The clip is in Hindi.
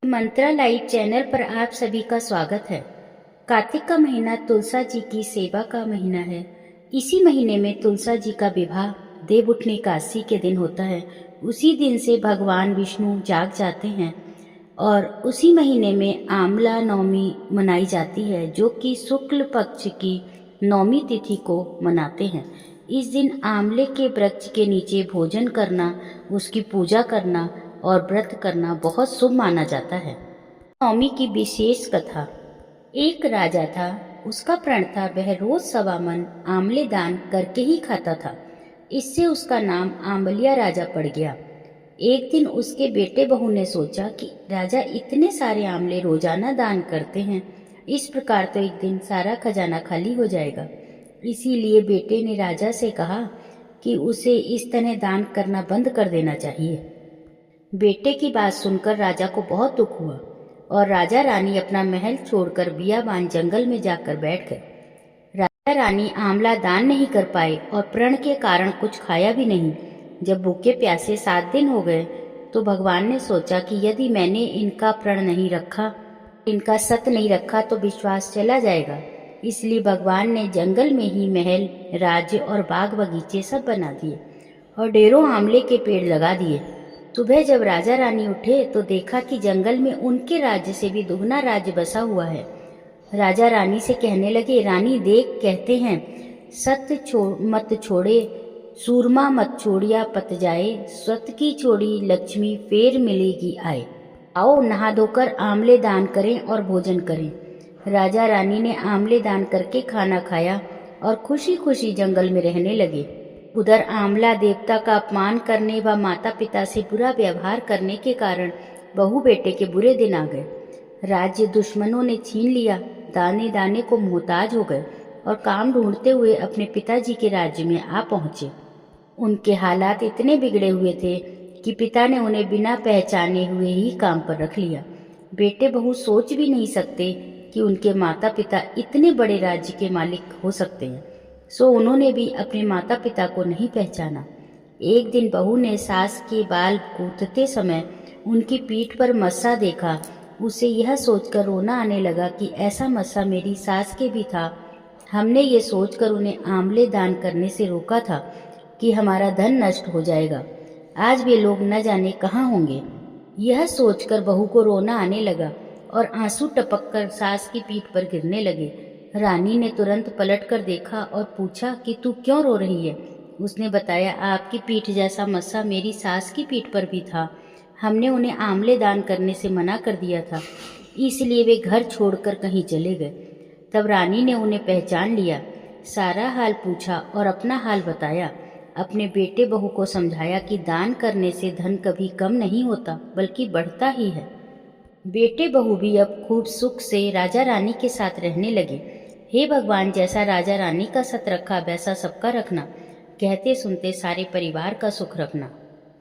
मंत्रा लाइव चैनल पर आप सभी का स्वागत है। कार्तिक का महीना तुलसा जी की सेवा का महीना है। इसी महीने में तुलसा जी का विवाह देव उठनी एकादशी के दिन होता है। उसी दिन से भगवान विष्णु जाग जाते हैं और उसी महीने में आंवला नवमी मनाई जाती है, जो कि शुक्ल पक्ष की नवमी तिथि को मनाते हैं। इस दिन आंवले के वृक्ष के नीचे भोजन करना, उसकी पूजा करना और व्रत करना बहुत शुभ माना जाता है। नवमी की विशेष कथा। एक राजा था, उसका प्रण था वह रोज 1.25 मन आंवले दान करके ही खाता था। इससे उसका नाम आंवलिया राजा पड़ गया। एक दिन उसके बेटे बहू ने सोचा कि राजा इतने सारे आंवले रोजाना दान करते हैं, इस प्रकार तो एक दिन सारा खजाना खाली हो जाएगा। इसीलिए बेटे ने राजा से कहा कि उसे इस तरह दान करना बंद कर देना चाहिए। बेटे की बात सुनकर राजा को बहुत दुख हुआ और राजा रानी अपना महल छोड़कर बियाबान जंगल में जाकर बैठ गए। राजा रानी आंवला दान नहीं कर पाए और प्रण के कारण कुछ खाया भी नहीं। जब भूखे प्यासे 7 दिन हो गए तो भगवान ने सोचा कि यदि मैंने इनका प्रण नहीं रखा, इनका सत नहीं रखा तो विश्वास चला जाएगा। इसलिए भगवान ने जंगल में ही महल, राज्य और बाग बगीचे सब बना दिए और ढेरों आंवले के पेड़ लगा दिए। सुबह जब राजा रानी उठे तो देखा कि जंगल में उनके राज्य से भी दुगना राज्य बसा हुआ है। राजा रानी से कहने लगे, रानी देख, कहते हैं सत्य मत छोड़े, सूरमा मत छोड़िया पत जाए, स्वत की छोड़ी लक्ष्मी फेर मिलेगी आए। आओ नहा धोकर आंवले दान करें और भोजन करें। राजा रानी ने आंवले दान करके खाना खाया और खुशी खुशी जंगल में रहने लगे। उधर आंवला देवता का अपमान करने व माता पिता से बुरा व्यवहार करने के कारण बहू बेटे के बुरे दिन आ गए। राज्य दुश्मनों ने छीन लिया, दाने दाने को मोहताज हो गए और काम ढूंढते हुए अपने पिताजी के राज्य में आ पहुंचे। उनके हालात इतने बिगड़े हुए थे कि पिता ने उन्हें बिना पहचाने हुए ही काम पर रख लिया। बेटे बहू सोच भी नहीं सकते कि उनके माता पिता इतने बड़े राज्य के मालिक हो सकते हैं, सो उन्होंने भी अपने माता पिता को नहीं पहचाना। एक दिन बहू ने सास के बाल कूटते समय उनकी पीठ पर मस्सा देखा। उसे यह सोचकर रोना आने लगा कि ऐसा मस्सा मेरी सास के भी था। हमने ये सोचकर उन्हें आंवले दान करने से रोका था कि हमारा धन नष्ट हो जाएगा। आज वे लोग न जाने कहाँ होंगे। यह सोचकर बहू को रोना आने लगा और आंसू टपककर सास की पीठ पर गिरने लगे। रानी ने तुरंत पलटकर देखा और पूछा कि तू क्यों रो रही है। उसने बताया, आपकी पीठ जैसा मस्सा मेरी सास की पीठ पर भी था। हमने उन्हें आंवले दान करने से मना कर दिया था, इसलिए वे घर छोड़कर कहीं चले गए। तब रानी ने उन्हें पहचान लिया, सारा हाल पूछा और अपना हाल बताया। अपने बेटे बहू को समझाया कि दान करने से धन कभी कम नहीं होता बल्कि बढ़ता ही है। बेटे बहू भी अब खूब सुख से राजा रानी के साथ रहने लगे। हे भगवान, जैसा राजा रानी का सत रखा वैसा सबका रखना, कहते सुनते सारे परिवार का सुख रखना।